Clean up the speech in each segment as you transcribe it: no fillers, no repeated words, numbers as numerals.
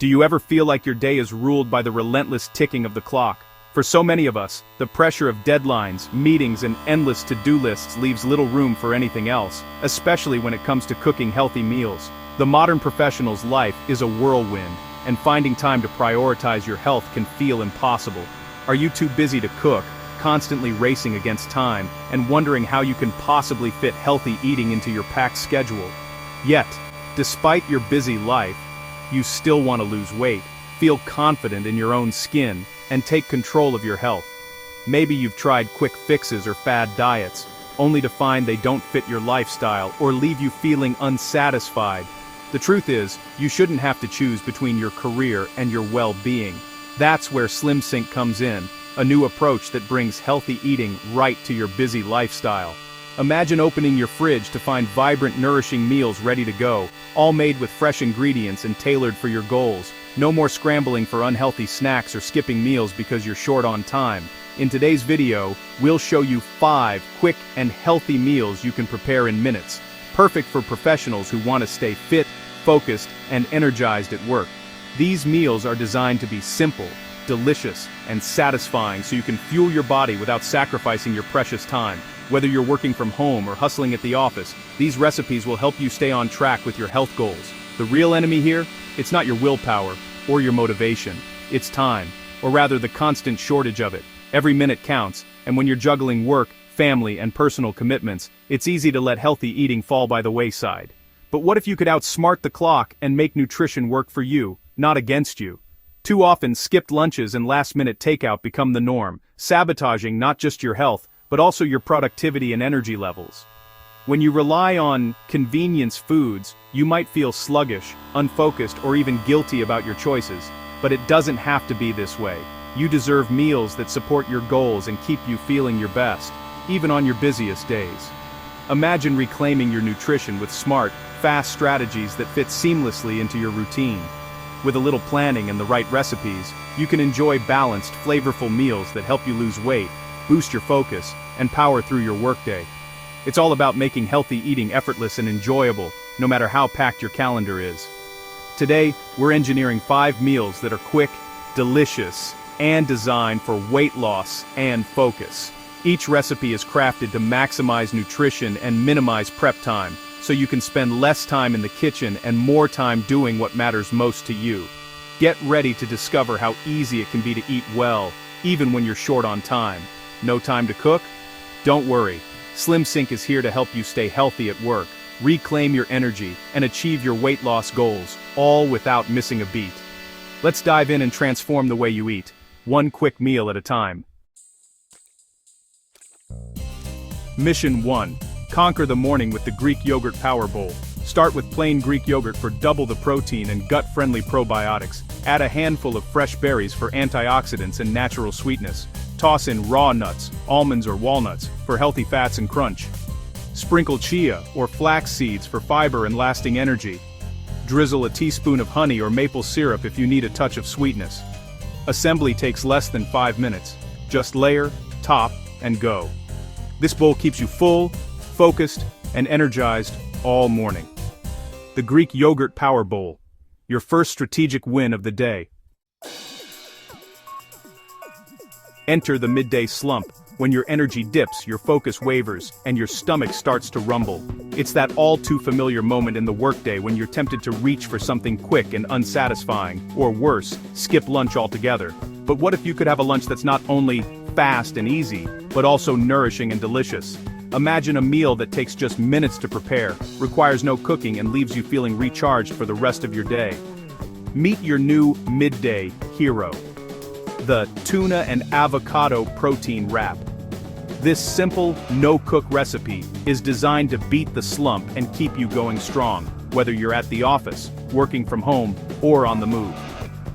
Do you ever feel like your day is ruled by the relentless ticking of the clock? For so many of us, the pressure of deadlines, meetings, and endless to-do lists leaves little room for anything else, especially when it comes to cooking healthy meals. The modern professional's life is a whirlwind, and finding time to prioritize your health can feel impossible. Are you too busy to cook, constantly racing against time, and wondering how you can possibly fit healthy eating into your packed schedule? Yet, despite your busy life, you still want to lose weight, feel confident in your own skin, and take control of your health. Maybe you've tried quick fixes or fad diets, only to find they don't fit your lifestyle or leave you feeling unsatisfied. The truth is, you shouldn't have to choose between your career and your well-being. That's where SlimSync comes in, a new approach that brings healthy eating right to your busy lifestyle. Imagine opening your fridge to find vibrant, nourishing meals ready to go, all made with fresh ingredients and tailored for your goals. No more scrambling for unhealthy snacks or skipping meals because you're short on time. In today's video, we'll show you 5 quick and healthy meals you can prepare in minutes, perfect for professionals who want to stay fit, focused, and energized at work. These meals are designed to be simple, delicious, and satisfying so you can fuel your body without sacrificing your precious time. Whether you're working from home or hustling at the office, these recipes will help you stay on track with your health goals. The real enemy here? It's not your willpower or your motivation. It's time, or rather the constant shortage of it. Every minute counts, and when you're juggling work, family, and personal commitments, it's easy to let healthy eating fall by the wayside. But what if you could outsmart the clock and make nutrition work for you, not against you? Too often, skipped lunches and last-minute takeout become the norm, sabotaging not just your health, but also your productivity and energy levels. When you rely on convenience foods, you might feel sluggish, unfocused, or even guilty about your choices, but it doesn't have to be this way. You deserve meals that support your goals and keep you feeling your best, even on your busiest days. Imagine reclaiming your nutrition with smart, fast strategies that fit seamlessly into your routine. With a little planning and the right recipes, you can enjoy balanced, flavorful meals that help you lose weight, boost your focus, and power through your workday. It's all about making healthy eating effortless and enjoyable, no matter how packed your calendar is. Today, we're engineering 5 meals that are quick, delicious, and designed for weight loss and focus. Each recipe is crafted to maximize nutrition and minimize prep time, so you can spend less time in the kitchen and more time doing what matters most to you. Get ready to discover how easy it can be to eat well, even when you're short on time. No time to cook? Don't worry. SlimSync is here to help you stay healthy at work, reclaim your energy, and achieve your weight loss goals, all without missing a beat. Let's dive in and transform the way you eat, one quick meal at a time. Mission 1. Conquer the morning with the Greek Yogurt Power Bowl. Start with plain Greek yogurt for double the protein and gut-friendly probiotics. Add a handful of fresh berries for antioxidants and natural sweetness. Toss in raw nuts, almonds or walnuts, for healthy fats and crunch. Sprinkle chia or flax seeds for fiber and lasting energy. Drizzle a teaspoon of honey or maple syrup if you need a touch of sweetness. Assembly takes less than 5 minutes. Just layer, top, and go. This bowl keeps you full, focused, and energized all morning. The Greek Yogurt Power Bowl. Your first strategic win of the day. Enter the midday slump, when your energy dips, your focus wavers, and your stomach starts to rumble. It's that all-too-familiar moment in the workday when you're tempted to reach for something quick and unsatisfying, or worse, skip lunch altogether. But what if you could have a lunch that's not only fast and easy, but also nourishing and delicious? Imagine a meal that takes just minutes to prepare, requires no cooking, and leaves you feeling recharged for the rest of your day. Meet your new midday hero. The tuna and avocado protein wrap. This simple, no-cook recipe is designed to beat the slump and keep you going strong, whether you're at the office, working from home, or on the move.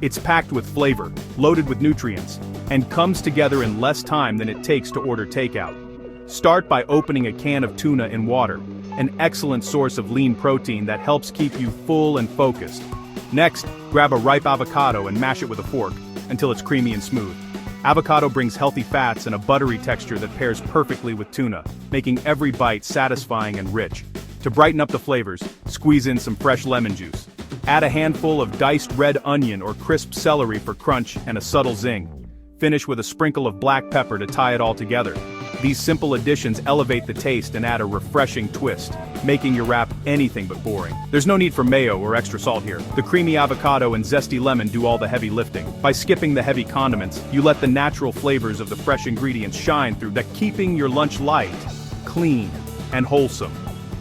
It's packed with flavor, loaded with nutrients, and comes together in less time than it takes to order takeout. Start by opening a can of tuna in water, an excellent source of lean protein that helps keep you full and focused. Next, grab a ripe avocado and mash it with a fork until it's creamy and smooth. Avocado brings healthy fats and a buttery texture that pairs perfectly with tuna, making every bite satisfying and rich. To brighten up the flavors, squeeze in some fresh lemon juice. Add a handful of diced red onion or crisp celery for crunch and a subtle zing. Finish with a sprinkle of black pepper to tie it all together. These simple additions elevate the taste and add a refreshing twist, making your wrap anything but boring. There's no need for mayo or extra salt here. The creamy avocado and zesty lemon do all the heavy lifting. By skipping the heavy condiments, you let the natural flavors of the fresh ingredients shine through, keeping your lunch light, clean, and wholesome.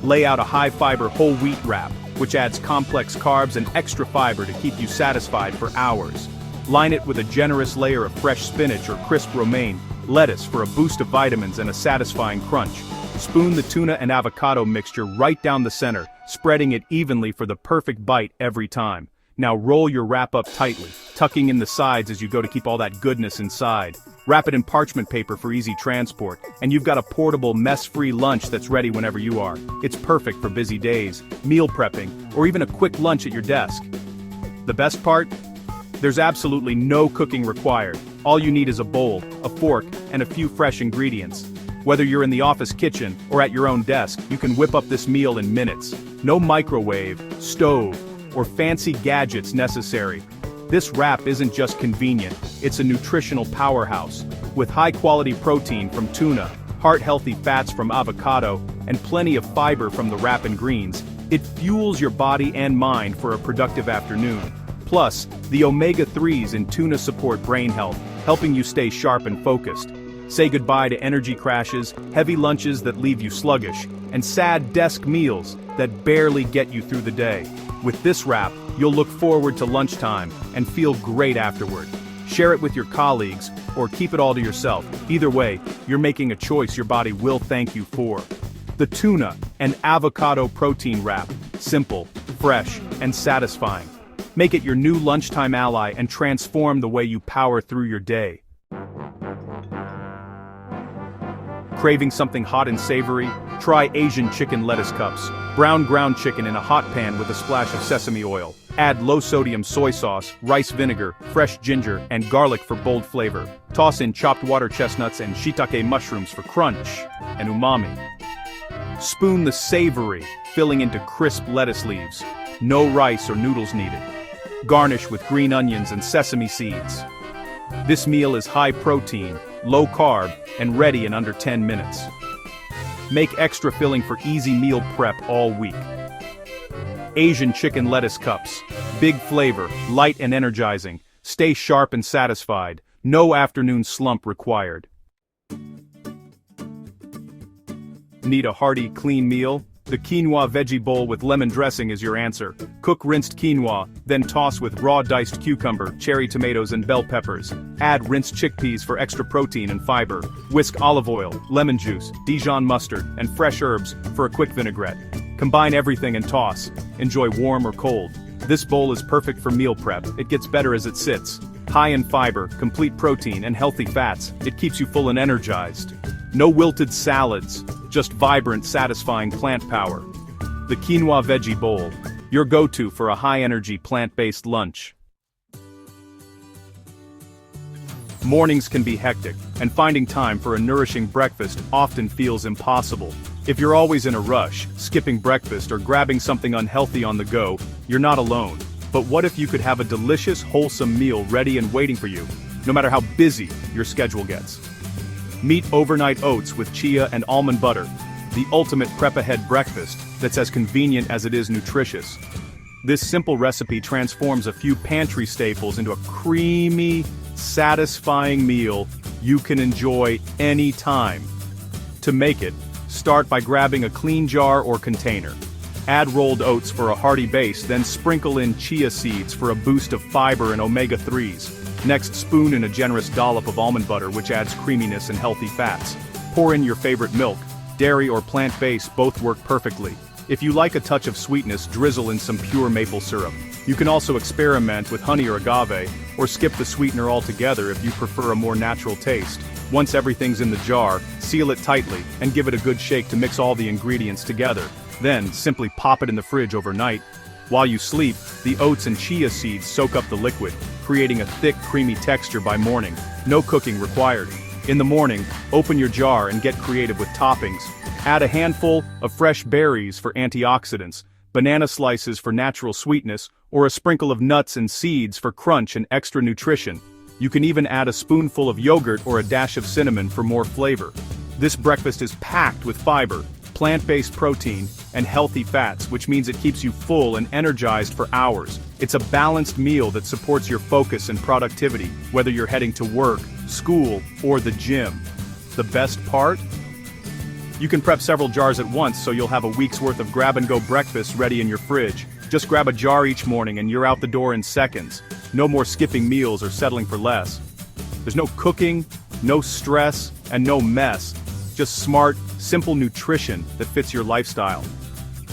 Lay out a high-fiber whole wheat wrap, which adds complex carbs and extra fiber to keep you satisfied for hours. Line it with a generous layer of fresh spinach or crisp romaine lettuce for a boost of vitamins and a satisfying crunch. Spoon the tuna and avocado mixture right down the center, spreading it evenly for the perfect bite every time. Now roll your wrap up tightly, tucking in the sides as you go to keep all that goodness inside. Wrap it in parchment paper for easy transport, and you've got a portable, mess-free lunch that's ready whenever you are. It's perfect for busy days, meal prepping, or even a quick lunch at your desk. The best part? There's absolutely no cooking required. All you need is a bowl, a fork, and a few fresh ingredients. Whether you're in the office kitchen or at your own desk, you can whip up this meal in minutes. No microwave, stove, or fancy gadgets necessary. This wrap isn't just convenient, it's a nutritional powerhouse. With high-quality protein from tuna, heart-healthy fats from avocado, and plenty of fiber from the wrap and greens, it fuels your body and mind for a productive afternoon. Plus, the omega-3s in tuna support brain health, helping you stay sharp and focused. Say goodbye to energy crashes, heavy lunches that leave you sluggish, and sad desk meals that barely get you through the day. With this wrap, you'll look forward to lunchtime and feel great afterward. Share it with your colleagues, or keep it all to yourself. Either way, you're making a choice your body will thank you for. The tuna and avocado protein wrap, simple, fresh, and satisfying. Make it your new lunchtime ally and transform the way you power through your day. Craving something hot and savory? Try Asian chicken lettuce cups. Brown ground chicken in a hot pan with a splash of sesame oil. Add low-sodium soy sauce, rice vinegar, fresh ginger, and garlic for bold flavor. Toss in chopped water chestnuts and shiitake mushrooms for crunch and umami. Spoon the savory, filling into crisp lettuce leaves. No rice or noodles needed. Garnish with green onions and sesame seeds. This meal is high protein, low carb, and ready in under 10 minutes. Make extra filling for easy meal prep all week. Asian chicken lettuce cups. Big flavor, light and energizing. Stay sharp and satisfied. No afternoon slump required. Need a hearty, clean meal? The quinoa veggie bowl with lemon dressing is your answer. Cook rinsed quinoa, then toss with raw diced cucumber, cherry tomatoes and bell peppers. Add rinsed chickpeas for extra protein and fiber. Whisk olive oil, lemon juice, Dijon mustard, and fresh herbs for a quick vinaigrette. Combine everything and toss. Enjoy warm or cold. This bowl is perfect for meal prep. It gets better as it sits. High in fiber, complete protein, and healthy fats, it keeps you full and energized. No wilted salads, just vibrant, satisfying plant power. The quinoa veggie bowl, your go-to for a high-energy plant-based lunch. Mornings can be hectic, and finding time for a nourishing breakfast often feels impossible. If you're always in a rush, skipping breakfast or grabbing something unhealthy on the go, you're not alone. But what if you could have a delicious, wholesome meal ready and waiting for you, no matter how busy your schedule gets? Meet overnight oats with chia and almond butter, the ultimate prep-ahead breakfast that's as convenient as it is nutritious. This simple recipe transforms a few pantry staples into a creamy, satisfying meal you can enjoy anytime. To make it, start by grabbing a clean jar or container. Add rolled oats for a hearty base, then sprinkle in chia seeds for a boost of fiber and omega-3s. Next, spoon in a generous dollop of almond butter, which adds creaminess and healthy fats. Pour in your favorite milk. Dairy or plant-based both work perfectly. If you like a touch of sweetness, drizzle in some pure maple syrup. You can also experiment with honey or agave, or skip the sweetener altogether if you prefer a more natural taste. Once everything's in the jar, seal it tightly, and give it a good shake to mix all the ingredients together. Then, simply pop it in the fridge overnight. While you sleep, the oats and chia seeds soak up the liquid, creating a thick, creamy texture by morning. No cooking required. In the morning, open your jar and get creative with toppings. Add a handful of fresh berries for antioxidants, banana slices for natural sweetness, or a sprinkle of nuts and seeds for crunch and extra nutrition. You can even add a spoonful of yogurt or a dash of cinnamon for more flavor. This breakfast is packed with fiber, plant-based protein, and healthy fats, which means it keeps you full and energized for hours. It's a balanced meal that supports your focus and productivity, whether you're heading to work, school, or the gym. The best part? You can prep several jars at once so you'll have a week's worth of grab-and-go breakfast ready in your fridge. Just grab a jar each morning and you're out the door in seconds. No more skipping meals or settling for less. There's no cooking, no stress, and no mess. Just smart, simple nutrition that fits your lifestyle.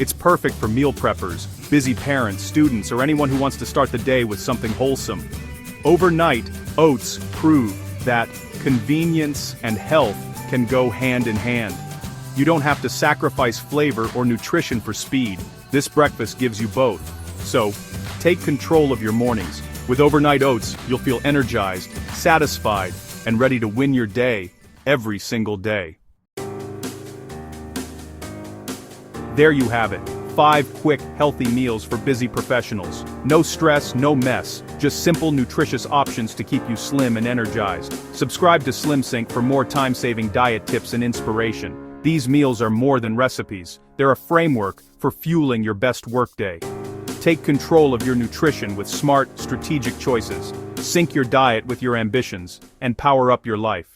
It's perfect for meal preppers, busy parents, students, or anyone who wants to start the day with something wholesome. Overnight, oats prove that convenience and health can go hand in hand. You don't have to sacrifice flavor or nutrition for speed. This breakfast gives you both. So, take control of your mornings. With overnight oats, you'll feel energized, satisfied, and ready to win your day, every single day. There you have it. 5 quick, healthy meals for busy professionals. No stress, no mess. Just simple, nutritious options to keep you slim and energized. Subscribe to SlimSync for more time-saving diet tips and inspiration. These meals are more than recipes. They're a framework for fueling your best workday. Take control of your nutrition with smart, strategic choices. Sync your diet with your ambitions, and power up your life.